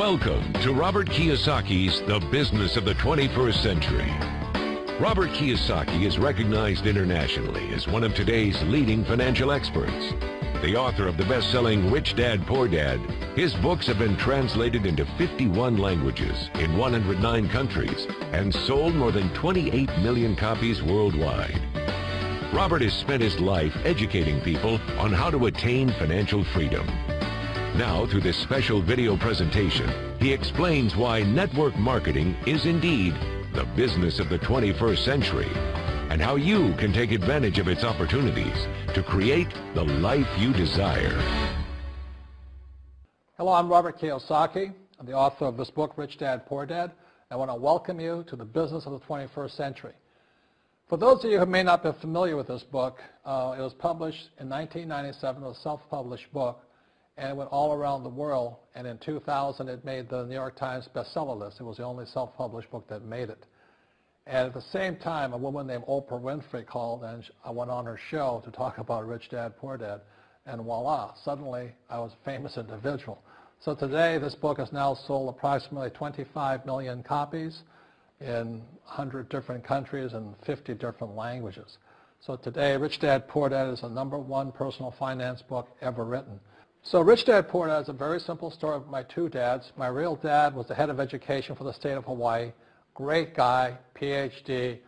Welcome to Robert Kiyosaki's The Business of the 21st Century. Robert Kiyosaki is recognized internationally as one of today's leading financial experts. The author of the best-selling Rich Dad, Poor Dad, his books have been translated into 51 languages in 109 countries and sold more than 28 million copies worldwide. Robert has spent his life educating people on how to attain financial freedom. Now, through this special video presentation, he explains why network marketing is indeed the business of the 21st century and how you can take advantage of its opportunities to create the life you desire. Hello, I'm Robert Kiyosaki. I'm the author of this book, Rich Dad, Poor Dad. I want to welcome you to the business of the 21st century. For those of you who may not be familiar with this book, it was published in 1997. It was a self-published book, and it went all around the world, and in 2000 it made the New York Times bestseller list. It was the only self-published book that made it. And at the same time, a woman named Oprah Winfrey called, and I went on her show to talk about Rich Dad, Poor Dad, and voila, suddenly I was a famous individual. So today this book has now sold approximately 25 million copies in 100 different countries and 50 different languages. So today, Rich Dad, Poor Dad is the #1 personal finance book ever written. So Rich Dad, Poor Dad is a very simple story of my two dads. My real dad was the head of education for the state of Hawaii. Great guy, PhD,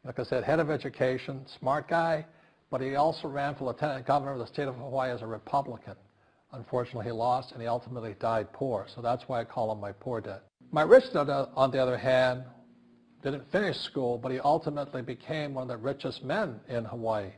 like I said, head of education, smart guy, but he also ran for lieutenant governor of the state of Hawaii as a Republican. Unfortunately, he lost, and he ultimately died poor, so that's why I call him my poor dad. My rich dad, on the other hand, didn't finish school, but he ultimately became one of the richest men in Hawaii.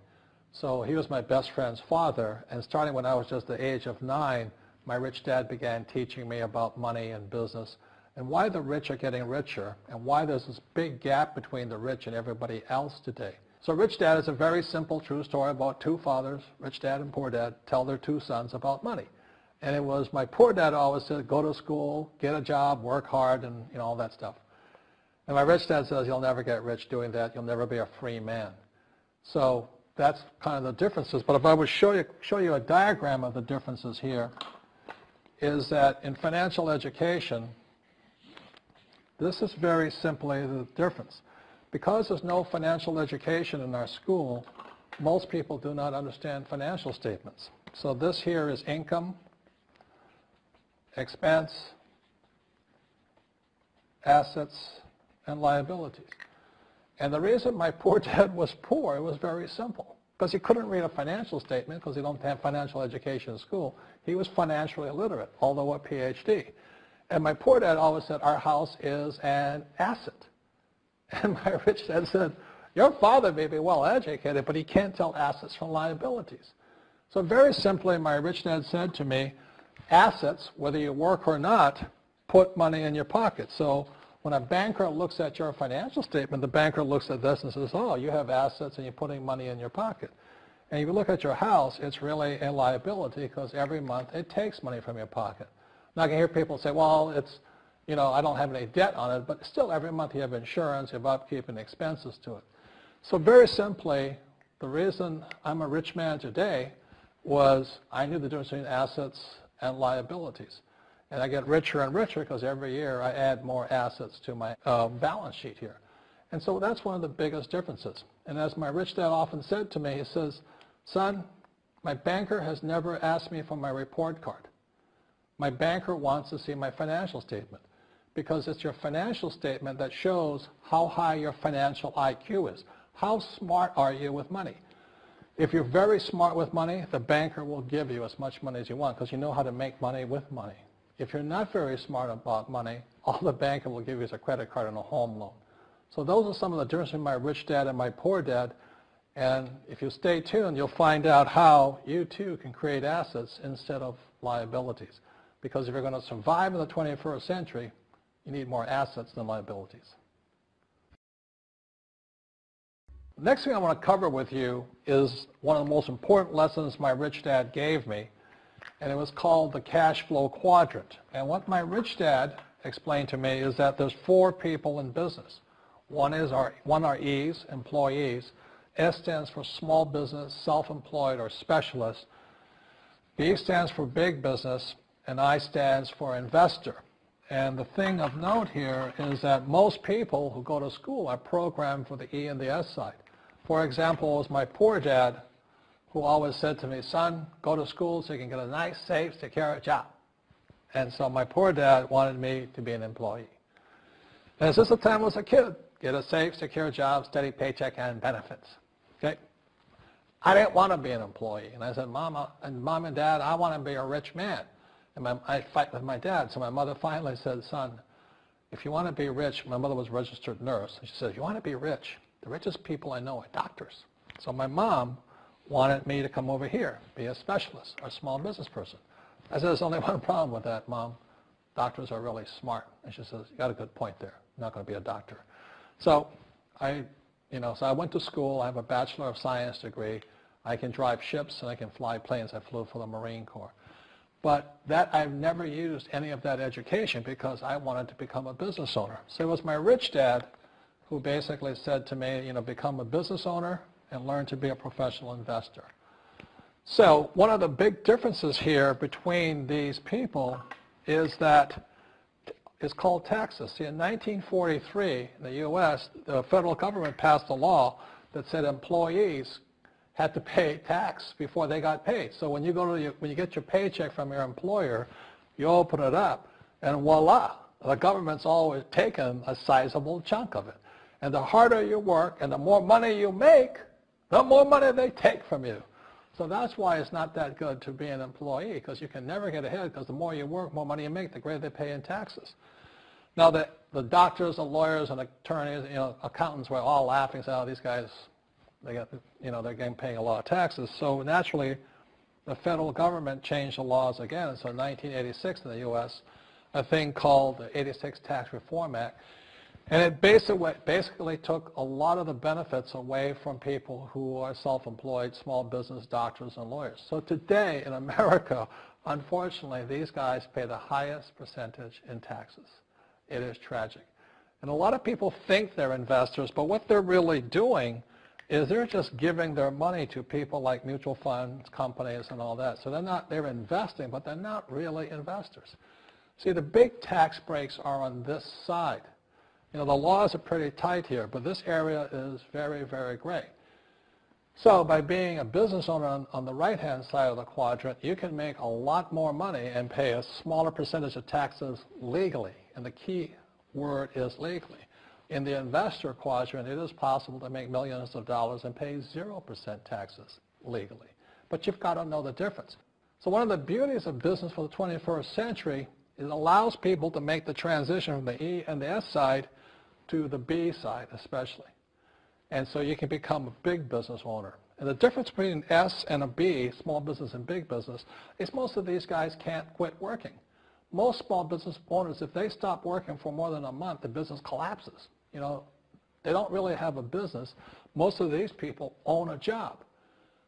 So he was my best friend's father, and starting when I was just the age of 9, my rich dad began teaching me about money and business and why the rich are getting richer and why there's this big gap between the rich and everybody else today. So Rich Dad is a very simple, true story about two fathers, Rich Dad and Poor Dad, tell their two sons about money. And it was my poor dad always said, go to school, get a job, work hard, and all that stuff. And my rich dad says, you'll never get rich doing that. You'll never be a free man. So that's kind of the differences. But if I would show you a diagram of the differences here, is that in financial education, this is very simply the difference. Because there's no financial education in our school, most people do not understand financial statements. So this here is income, expense, assets, and liabilities. And the reason my poor dad was poor, it was very simple. Because he couldn't read a financial statement because he don't have financial education in school. He was financially illiterate, although a PhD. And my poor dad always said, our house is an asset. And my rich dad said, your father may be well educated, but he can't tell assets from liabilities. So very simply, my rich dad said to me, assets, whether you work or not, put money in your pocket. So when a banker looks at your financial statement, the banker looks at this and says, oh, you have assets and you're putting money in your pocket. And if you look at your house, it's really a liability because every month it takes money from your pocket. Now I can hear people say, well, it's, I don't have any debt on it, but still every month you have insurance, you have upkeep and expenses to it. So very simply, the reason I'm a rich man today was I knew the difference between assets and liabilities. And I get richer and richer because every year I add more assets to my balance sheet here. And so that's one of the biggest differences. And as my rich dad often said to me, he says, son, my banker has never asked me for my report card. My banker wants to see my financial statement because it's your financial statement that shows how high your financial IQ is. How smart are you with money? If you're very smart with money, the banker will give you as much money as you want because you know how to make money with money. If you're not very smart about money, all the banker will give you is a credit card and a home loan. So those are some of the differences between my rich dad and my poor dad. And if you stay tuned, you'll find out how you too can create assets instead of liabilities. Because if you're going to survive in the 21st century, you need more assets than liabilities. The next thing I want to cover with you is one of the most important lessons my rich dad gave me, and it was called the cash flow quadrant. And what my rich dad explained to me is that there's 4 people in business. One are E's, employees. S stands for small business, self-employed, or specialist. B stands for big business, and I stands for investor. And the thing of note here is that most people who go to school are programmed for the E and the S side. For example, it was my poor dad who always said to me, son, go to school so you can get a nice, safe, secure job. And so my poor dad wanted me to be an employee. And since the time I was a kid, get a safe, secure job, steady paycheck, and benefits. Okay? I didn't want to be an employee. And I said, Mom and Dad, I want to be a rich man. And I fight with my dad. So my mother finally said, son, if you want to be rich, my mother was a registered nurse. And she said, if you want to be rich, the richest people I know are doctors. So my mom wanted me to come over here, be a specialist or a small business person. I said, there's only one problem with that, Mom. Doctors are really smart. And she says, you got a good point there. I'm not going to be a doctor. So I went to school. I have a Bachelor of Science degree. I can drive ships and I can fly planes. I flew for the Marine Corps. But I've never used any of that education because I wanted to become a business owner. So it was my rich dad who basically said to me, become a business owner and learn to be a professional investor. So one of the big differences here between these people is that it's called taxes. See, in 1943, in the U.S., the federal government passed a law that said employees had to pay tax before they got paid. So when you get your paycheck from your employer, you open it up, and voila, the government's always taken a sizable chunk of it. And the harder you work and the more money you make, the more money they take from you. So that's why it's not that good to be an employee, because you can never get ahead, because the more you work, more money you make, the greater they pay in taxes. Now, the doctors, the lawyers, and attorneys, accountants were all laughing, saying, oh, these guys, they're getting paying a lot of taxes. So naturally, the federal government changed the laws again. So in 1986 in the U.S., a thing called the 86 Tax Reform Act, and it basically took a lot of the benefits away from people who are self-employed, small business, doctors, and lawyers. So today in America, unfortunately, these guys pay the highest percentage in taxes. It is tragic. And a lot of people think they're investors, but what they're really doing is they're just giving their money to people like mutual funds, companies, and all that. So they're investing, but they're not really investors. See, the big tax breaks are on this side. The laws are pretty tight here, but this area is very, very gray. So by being a business owner on the right-hand side of the quadrant, you can make a lot more money and pay a smaller percentage of taxes legally. And the key word is legally. In the investor quadrant, it is possible to make millions of dollars and pay 0% taxes legally. But you've got to know the difference. So one of the beauties of business for the 21st century is it allows people to make the transition from the E and the S side to the B side especially. And so you can become a big business owner. And the difference between an S and a B, small business and big business, is most of these guys can't quit working. Most small business owners, if they stop working for more than a month, the business collapses. They don't really have a business. Most of these people own a job.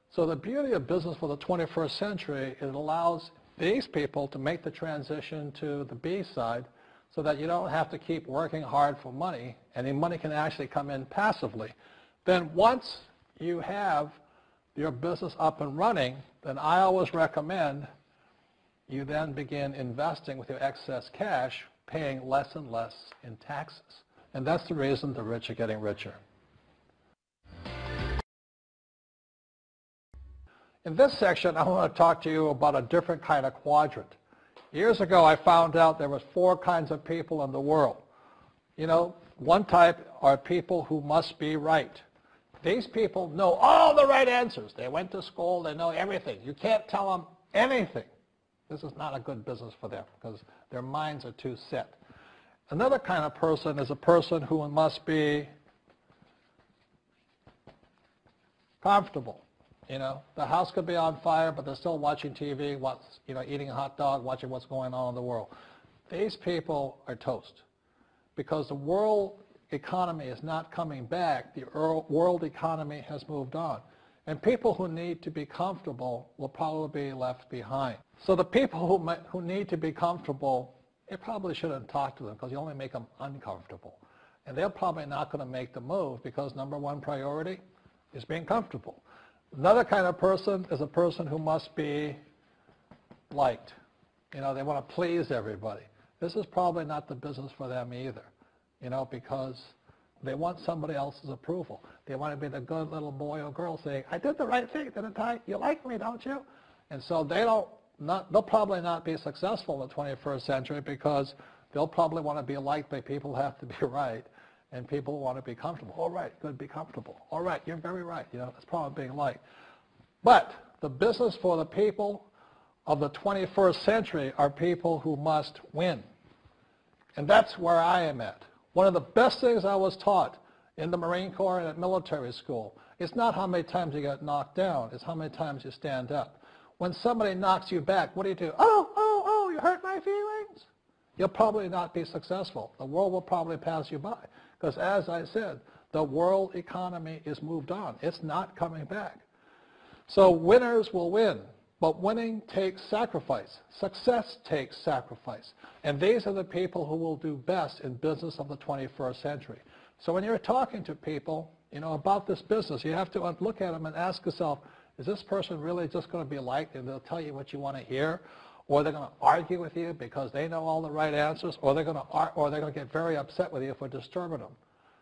So the beauty of business for the 21st century is it allows these people to make the transition to the B side so that you don't have to keep working hard for money, and the money can actually come in passively. Then once you have your business up and running, then I always recommend you then begin investing with your excess cash, paying less and less in taxes. And that's the reason the rich are getting richer. In this section, I want to talk to you about a different kind of quadrant. Years ago, I found out there was 4 kinds of people in the world. One type are people who must be right. These people know all the right answers. They went to school. They know everything. You can't tell them anything. This is not a good business for them because their minds are too set. Another kind of person is a person who must be comfortable. The house could be on fire, but they're still watching TV, eating a hot dog, watching what's going on in the world. These people are toast because the world economy is not coming back. The world economy has moved on. And people who need to be comfortable will probably be left behind. So the people who need to be comfortable, you probably shouldn't talk to them because you only make them uncomfortable. And they're probably not going to make the move because number one priority is being comfortable. Another kind of person is a person who must be liked. They want to please everybody. this is probably not the business for them either, because they want somebody else's approval. They want to be the good little boy or girl saying, I did the right thing, didn't I? You like me, don't you? And so they'll probably not be successful in the 21st century because they'll probably want to be liked by people who have to be right, and people want to be comfortable. All right, good, be comfortable. All right, you're very right. That's probably being liked. But the business for the people of the 21st century are people who must win. And that's where I am at. One of the best things I was taught in the Marine Corps and at military school, it's not how many times you get knocked down, it's how many times you stand up. When somebody knocks you back, what do? Oh, you hurt my feelings? You'll probably not be successful. The world will probably pass you by. Because as I said, the world economy is moved on. It's not coming back. So winners will win. But winning takes sacrifice. Success takes sacrifice. And these are the people who will do best in business of the 21st century. So when you're talking to people, about this business, you have to look at them and ask yourself, is this person really just going to be liked and they'll tell you what you want to hear? Or they're going to argue with you because they know all the right answers? Or they're going to get very upset with you for disturbing them?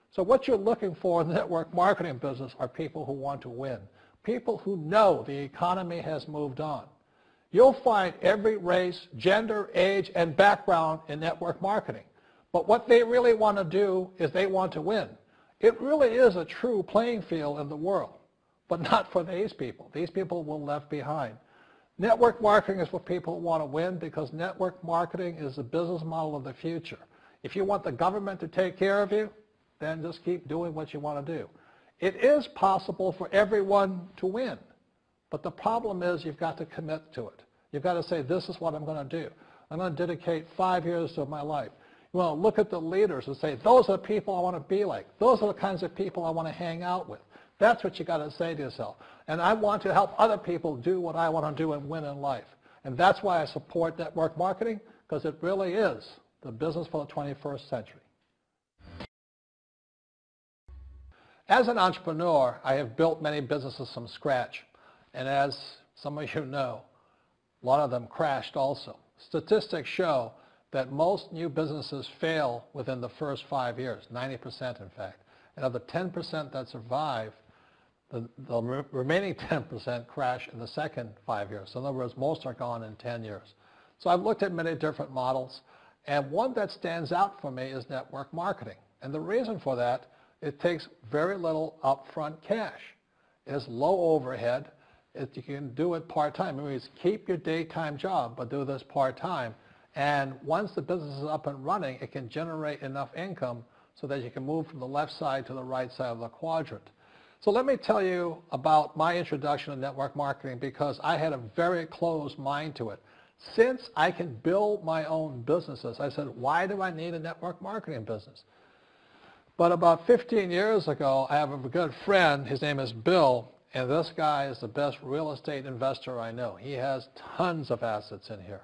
So what you're looking for in the network marketing business are people who want to win. People who know the economy has moved on. You'll find every race, gender, age, and background in network marketing. But what they really want to do is they want to win. It really is a true playing field in the world, but not for these people. These people will be left behind. Network marketing is for people who want to win because network marketing is the business model of the future. If you want the government to take care of you, then just keep doing what you want to do. It is possible for everyone to win, but the problem is you've got to commit to it. You've got to say, this is what I'm going to do. I'm going to dedicate 5 years of my life. You want to look at the leaders and say, those are the people I want to be like. Those are the kinds of people I want to hang out with. That's what you got to say to yourself. And I want to help other people do what I want to do and win in life. And that's why I support network marketing, because it really is the business for the 21st century. As an entrepreneur, I have built many businesses from scratch. And as some of you know, a lot of them crashed also. Statistics show that most new businesses fail within the first 5 years, 90% in fact. And of the 10% that survive, the remaining 10% crash in the second 5 years. So in other words, most are gone in 10 years. So I've looked at many different models, and one that stands out for me is network marketing. And the reason for that, it takes very little upfront cash. It's low overhead. You can do it part-time. It means keep your daytime job, but do this part-time. And once the business is up and running, it can generate enough income so that you can move from the left side to the right side of the quadrant. So let me tell you about my introduction to network marketing, because I had a very closed mind to it. Since I can build my own businesses, I said, why do I need a network marketing business? But about 15 years ago, I have a good friend. His name is Bill, and this guy is the best real estate investor I know. He has tons of assets in here.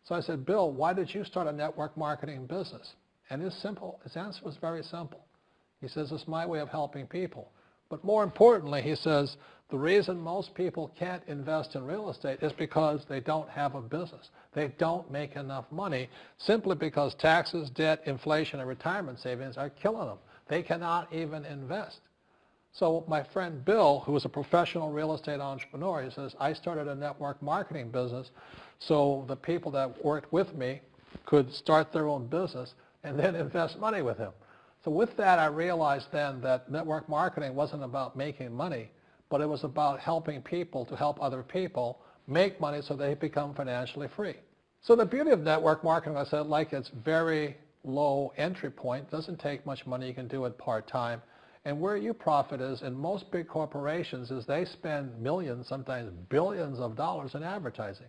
So I said, Bill, why did you start a network marketing business? And his answer was very simple. He says, it's my way of helping people. But more importantly, he says, the reason most people can't invest in real estate is because they don't have a business. They don't make enough money simply because taxes, debt, inflation, and retirement savings are killing them. They cannot even invest. So my friend Bill, who is a professional real estate entrepreneur, he says, I started a network marketing business so the people that worked with me could start their own business and then invest money with him. So with that, I realized then that network marketing wasn't about making money, but it was about helping people to help other people make money so they become financially free. So the beauty of network marketing, I said, like it's very low entry point, doesn't take much money, you can do it part-time. And where you profit is in most big corporations is they spend millions, sometimes billions of dollars in advertising.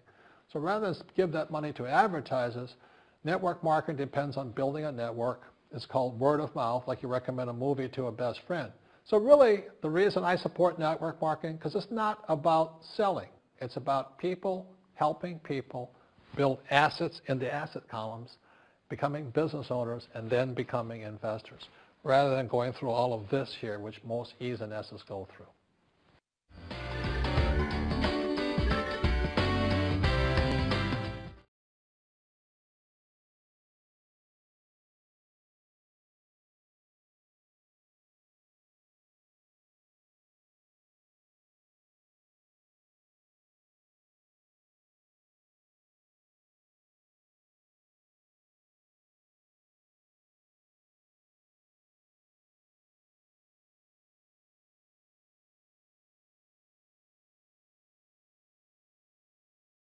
So rather than give that money to advertisers, network marketing depends on building a network. It's called word of mouth, like you recommend a movie to a best friend. So really, the reason I support network marketing, because it's not about selling. It's about people helping people build assets in the asset columns, becoming business owners, and then becoming investors, rather than going through all of this here, which most E's and S's go through.